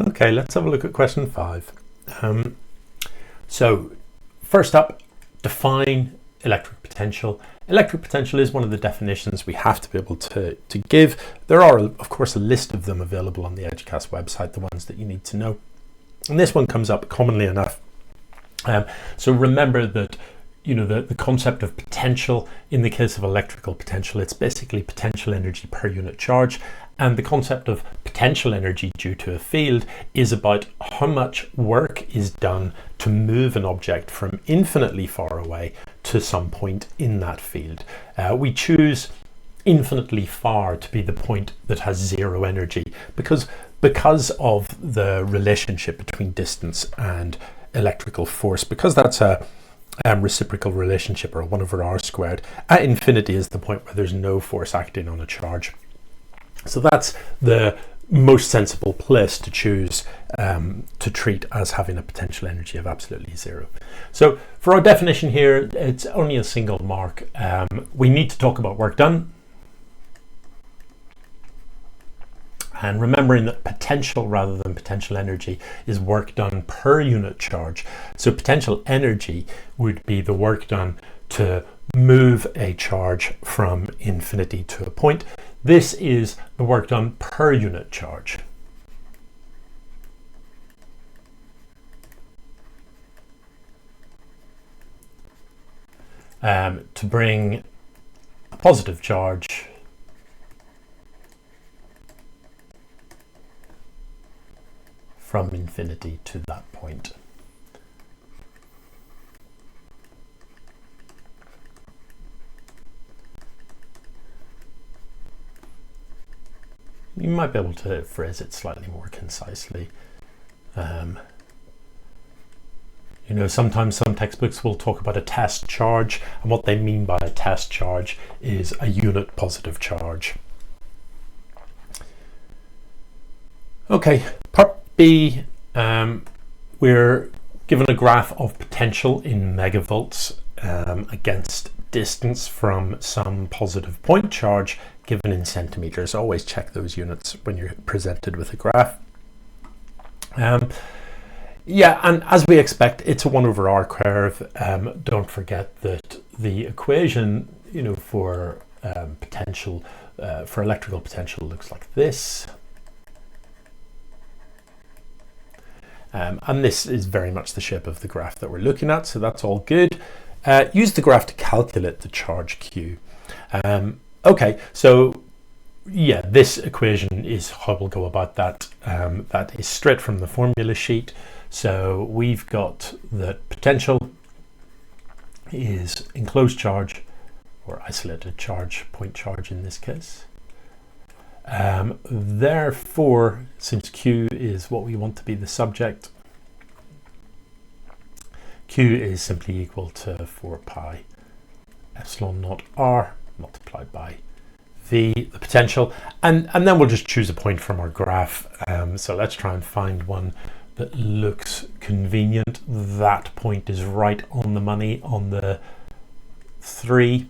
Okay, let's have a look at question 5. So first up, define electric potential. Electric potential is one of the definitions we have to be able to give. There are, of course, a list of them available on the Eduqas website, the ones that you need to know. And this one comes up commonly enough. So remember that, you know, the concept of potential in the case of electrical potential, it's basically potential energy per unit charge. And the concept of potential energy due to a field is about how much work is done to move an object from infinitely far away to some point in that field. We choose infinitely far to be the point that has zero energy because of the relationship between distance and electrical force, because that's a reciprocal relationship, or a 1/r². At infinity is the point where there's no force acting on a charge. So that's the most sensible place to choose to treat as having a potential energy of absolutely zero. So for our definition here, it's only a single mark. We need to talk about work done. And remembering that potential rather than potential energy is work done per unit charge. So potential energy would be the work done to move a charge from infinity to a point. This is the work done per unit charge. To bring a positive charge from infinity to that point. You might be able to phrase it slightly more concisely. You know, sometimes some textbooks will talk about a test charge, and what they mean by a test charge is a unit positive charge. Okay, part B, we're given a graph of potential in megavolts against distance from some positive point charge given in centimeters. Always check those units when you're presented with a graph. Yeah, and as we expect, it's a 1/r curve. Don't forget that the equation, you know, for potential, for electrical potential looks like this. And this is very much the shape of the graph that we're looking at, so that's all good. Use the graph to calculate the charge Q. Okay, so yeah, this equation is how we'll go about that. That is straight from the formula sheet. So we've got that potential is enclosed charge, or isolated charge, point charge in this case. Therefore, since Q is what we want to be the subject, Q is simply equal to 4 pi epsilon naught r multiplied by V, the potential, and then we'll just choose a point from our graph. So let's try and find one that looks convenient. That point is right on the money on the 3.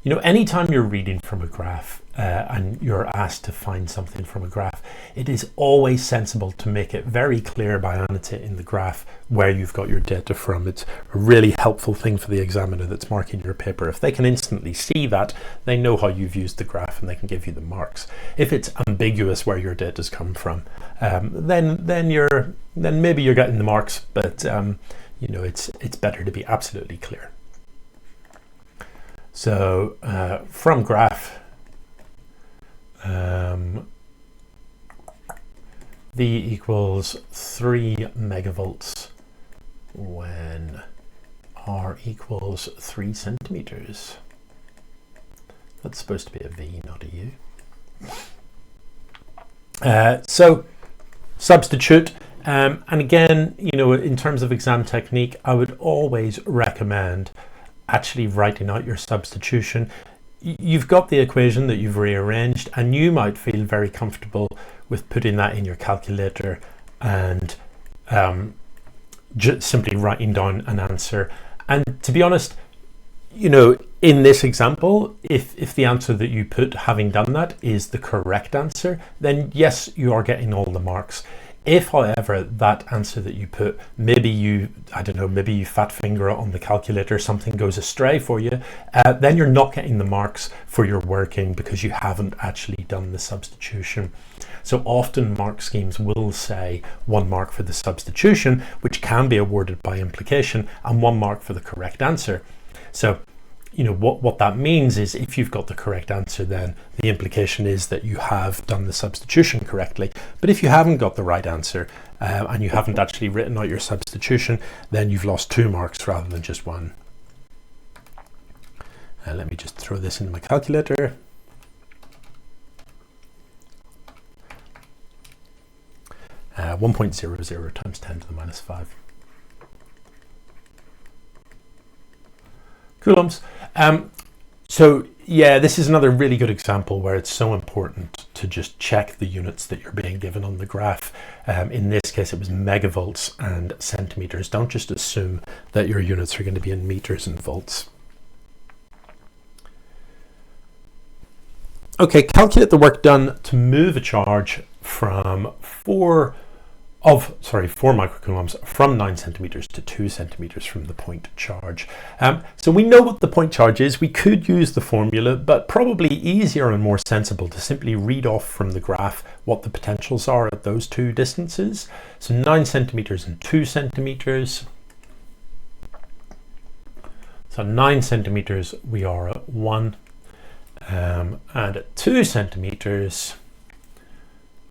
You know, anytime you're reading from a graph and you're asked to find something from a graph, it is always sensible to make it very clear by annotating the graph where you've got your data from. It's a really helpful thing for the examiner that's marking your paper. If they can instantly see that, they know how you've used the graph and they can give you the marks. If it's ambiguous where your data's come from, then maybe you're getting the marks, but you know, it's better to be absolutely clear. So from graph, V equals 3 megavolts when R equals 3 centimeters. That's supposed to be a V, not a U. So substitute, and again, you know, in terms of exam technique, I would always recommend actually writing out your substitution. You've got the equation that you've rearranged, and you might feel very comfortable with putting that in your calculator and just simply writing down an answer. And to be honest, you know, in this example, if the answer that you put, having done that, is the correct answer, then yes, you are getting all the marks. If, however, that answer that you put, maybe you fat finger it on the calculator, something goes astray for you, then you're not getting the marks for your working because you haven't actually done the substitution. So often mark schemes will say 1 mark for the substitution, which can be awarded by implication, and 1 mark for the correct answer. So what that means is if you've got the correct answer, then the implication is that you have done the substitution correctly. But if you haven't got the right answer and you haven't actually written out your substitution, then you've lost 2 marks rather than just 1. Let me just throw this into my calculator. Uh, 1.00 times 10 to the minus 5 coulombs. So yeah, this is another really good example where it's so important to just check the units that you're being given on the graph. In this case, it was megavolts and centimeters. Don't just assume that your units are going to be in meters and volts. Okay, calculate the work done to move a charge from 4 microcoulombs from 9 centimeters to 2 centimeters from the point charge. So we know what the point charge is. We could use the formula, but probably easier and more sensible to simply read off from the graph what the potentials are at those 2 distances. So 9 centimeters and 2 centimeters. So 9 centimeters we are at 1, and at 2 centimeters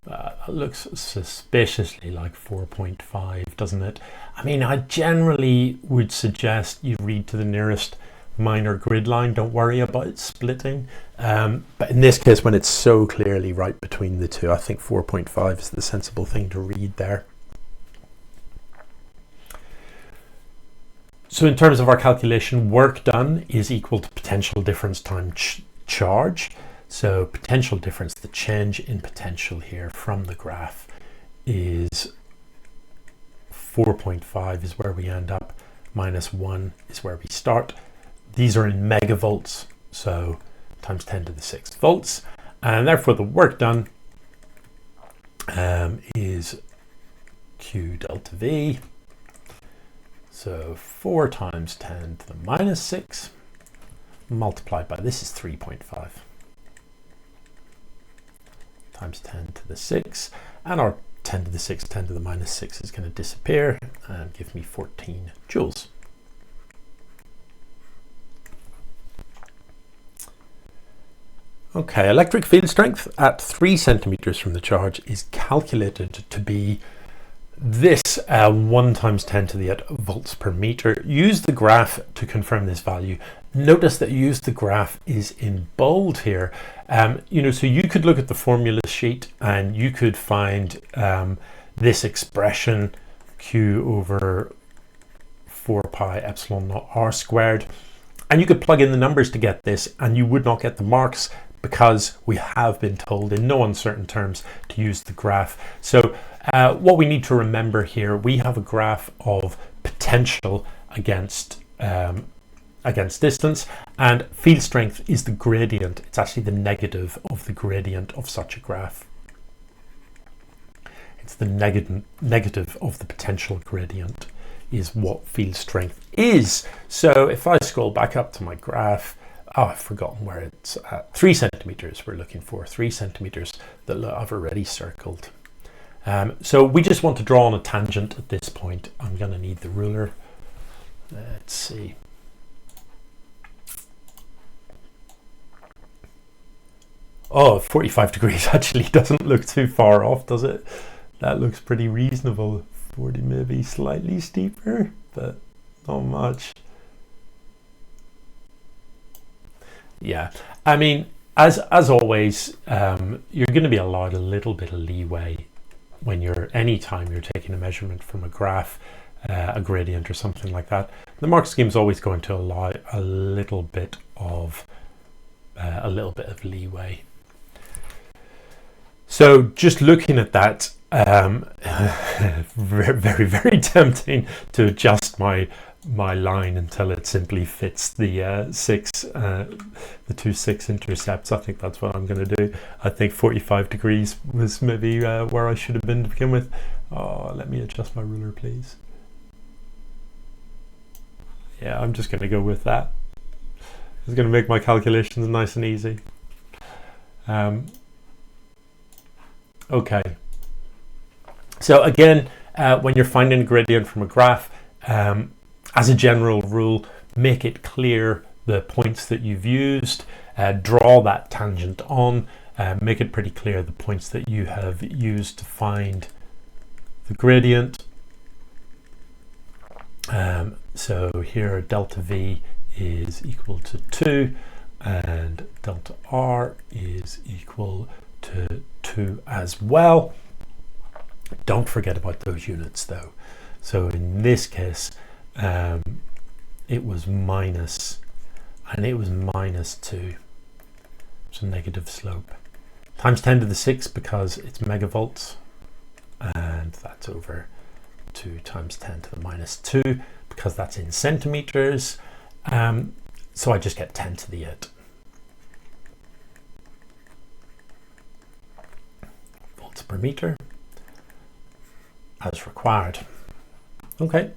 that looks suspiciously like 4.5, doesn't it? I mean, I generally would suggest you read to the nearest minor grid line. Don't worry about splitting. But in this case, when it's so clearly right between the 2, I think 4.5 is the sensible thing to read there. So in terms of our calculation, work done is equal to potential difference times charge. So potential difference, the change in potential here from the graph, is 4.5 is where we end up, minus 1 is where we start. These are in megavolts, so times 10 to the 6 volts. And therefore the work done is Q delta V. So 4 times 10 to the minus 6 multiplied by, this is 3.5. Times 10 to the 6, and our 10 to the 6, 10 to the minus 6 is going to disappear and give me 14 joules. Okay, electric field strength at 3 centimeters from the charge is calculated to be this 1 times 10 to the 8 volts per meter. Use the graph to confirm this value. Notice that use the graph is in bold here. So you could look at the formula sheet and you could find this expression Q over 4 pi epsilon naught r squared, and you could plug in the numbers to get this, and you would not get the marks because we have been told in no uncertain terms to use the graph. So what we need to remember here, we have a graph of potential against distance, and field strength is the gradient. It's actually the negative of the gradient of such a graph. It's the negative of the potential gradient is what field strength is. So if I scroll back up to my graph, I've forgotten where it's at. 3 centimeters we're looking for, 3 centimeters that I've already circled. So we just want to draw on a tangent at this point. I'm going to need the ruler. Let's see. Oh, 45 degrees actually doesn't look too far off, does it? That looks pretty reasonable. 40 maybe slightly steeper, but not much. Yeah, I mean, as always, you're going to be allowed a little bit of leeway when anytime you're taking a measurement from a graph, a gradient or something like that. The mark scheme is always going to allow a little bit of leeway. So just looking at that, very, very tempting to adjust my my line until it simply fits the the 2 6 intercepts. I think that's what I'm going to do. I think 45 degrees was maybe where I should have been to begin with. Oh, let me adjust my ruler, please. Yeah, I'm just going to go with that. It's going to make my calculations nice and easy. Okay. So again, when you're finding a gradient from a graph, as a general rule, make it clear the points that you've used, draw that tangent on, make it pretty clear the points that you have used to find the gradient. So here delta V is equal to 2 and delta R is equal to 2 as well. Don't forget about those units though. So in this case, it was minus, and it was minus 2. It's a negative slope. Times 10 to the 6 because it's megavolts, and that's over 2 times 10 to the minus 2 because that's in centimeters. So I just get 10 to the 8. Volts per meter as required. Okay.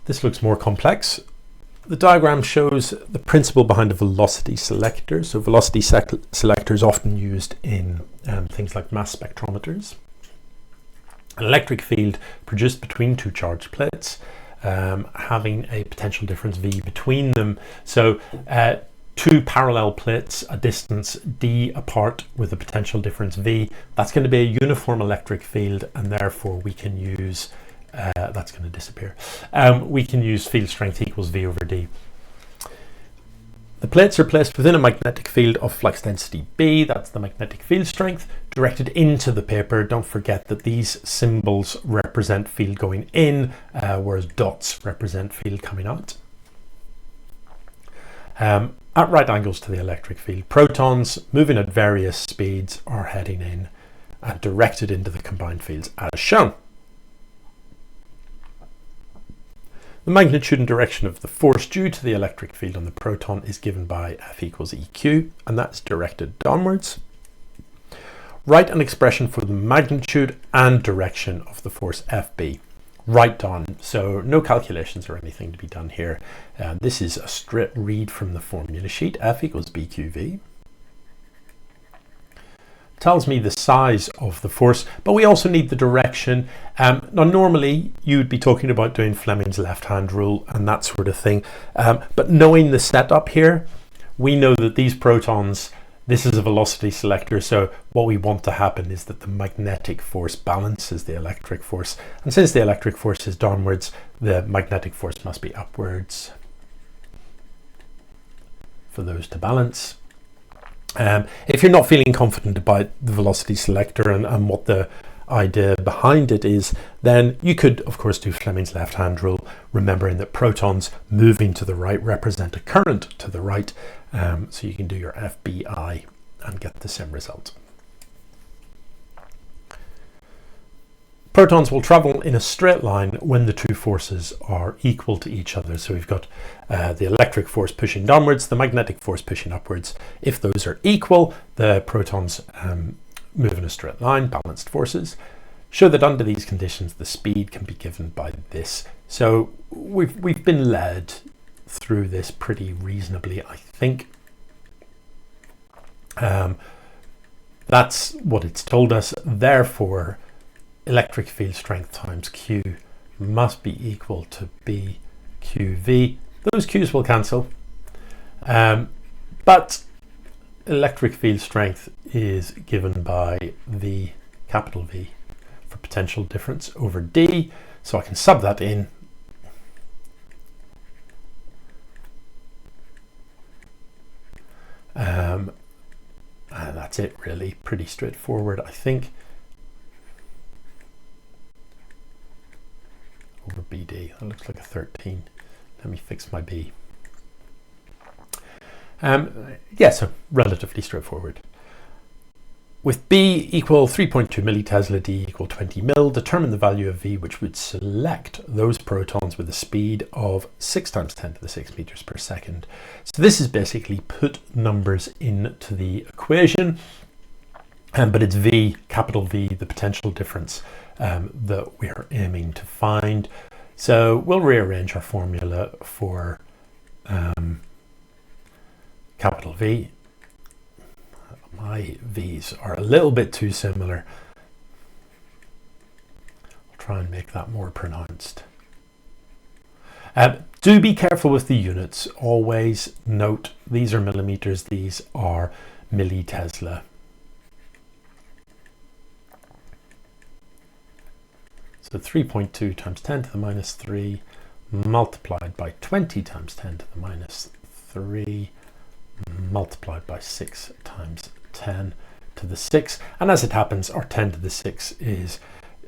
This looks more complex. The diagram shows the principle behind a velocity selector. So velocity selector is often used in things like mass spectrometers. An electric field produced between two charged plates, having a potential difference V between them. So two parallel plates a distance d apart with a potential difference V, that's going to be a uniform electric field, and therefore we can use that's going to disappear. We can use field strength equals V over D. The plates are placed within a magnetic field of flux density B, that's the magnetic field strength, directed into the paper. Don't forget that these symbols represent field going in, whereas dots represent field coming out. At right angles to the electric field, protons moving at various speeds are heading in and directed into the combined fields as shown. The magnitude and direction of the force due to the electric field on the proton is given by F equals EQ, and that's directed downwards. Write an expression for the magnitude and direction of the force FB. Write down, so no calculations or anything to be done here. This is a straight read from the formula sheet. F equals BQV. Tells me the size of the force, but we also need the direction. Now normally you would be talking about doing Fleming's left-hand rule and that sort of thing, but knowing the setup here, we know that these protons, this is a velocity selector, so what we want to happen is that the magnetic force balances the electric force, and since the electric force is downwards, the magnetic force must be upwards for those to balance. If you're not feeling confident about the velocity selector and what the idea behind it is, then you could of course do Fleming's left-hand rule, remembering that protons moving to the right represent a current to the right, so you can do your FBI and get the same result. Protons will travel in a straight line when the two forces are equal to each other. So we've got the electric force pushing downwards, the magnetic force pushing upwards. If those are equal, the protons move in a straight line, balanced forces. Show that under these conditions, the speed can be given by this. So we've been led through this pretty reasonably, I think. That's what it's told us. Therefore, electric field strength times Q must be equal to BQV. Those Q's will cancel, but electric field strength is given by V, capital V, for potential difference over D, so I can sub that in. And that's it, really, pretty straightforward, I think. Over BD, that looks like a 13. Let me fix my B. Yeah, so relatively straightforward. with B equal 3.2 millitesla, D equal 20 mil, determine the value of V which would select those protons with a speed of 6 times 10 to the 6 meters per second. So this is basically put numbers into the equation, but it's V, capital V, the potential difference that we're aiming to find. So we'll rearrange our formula for capital V. My V's are a little bit too similar. I'll try and make that more pronounced. Do be careful with the units. Always note these are millimeters, these are millitesla. So 3.2 times 10 to the minus 3 multiplied by 20 times 10 to the minus 3 multiplied by 6 times 10 to the 6, and as it happens our 10 to the 6 is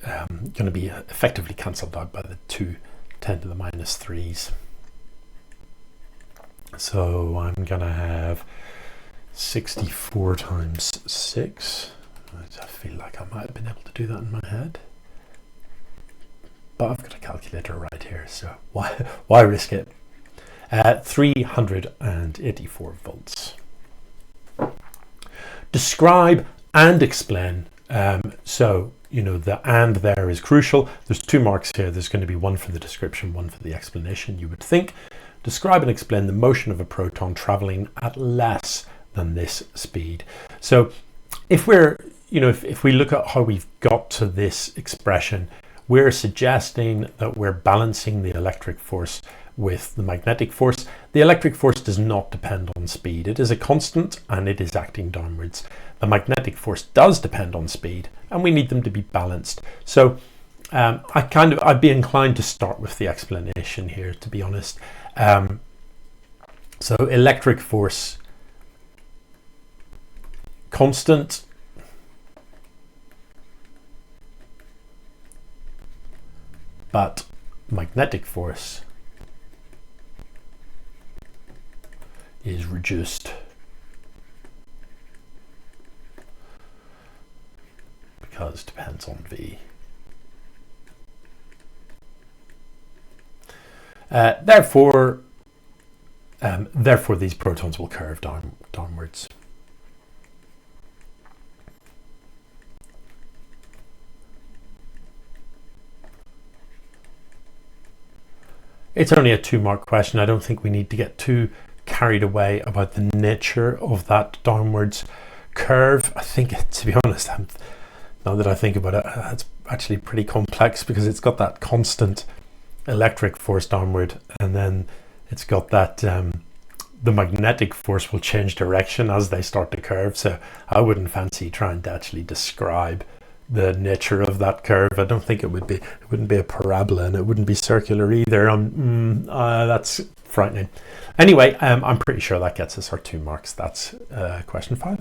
going to be effectively cancelled out by the 2 10 to the minus 3s. So I'm going to have 64 times 6. I feel like I might have been able to do that in my head, but I've got a calculator right here, so why risk it? 384 volts. Describe and explain. So, you know, the and there is crucial. There's 2 marks here. There's going to be one for the description, one for the explanation, you would think. Describe and explain the motion of a proton traveling at less than this speed. So if we're, you know, if we look at how we've got to this expression, we're suggesting that we're balancing the electric force with the magnetic force. The electric force does not depend on speed. It is a constant and it is acting downwards. The magnetic force does depend on speed, and we need them to be balanced. So I'd be inclined to start with the explanation here, to be honest. So electric force constant, but magnetic force is reduced because it depends on V. Therefore these protons will curve downwards. It's only a 2-mark question. I don't think we need to get too carried away about the nature of that downwards curve. I think, to be honest, now that I think about it, it's actually pretty complex because it's got that constant electric force downward, and then it's got that the magnetic force will change direction as they start to curve. So I wouldn't fancy trying to actually describe the nature of that curve. I don't think it wouldn't be a parabola, and it wouldn't be circular either. That's frightening. Anyway, I'm pretty sure that gets us our 2 marks. That's question 5.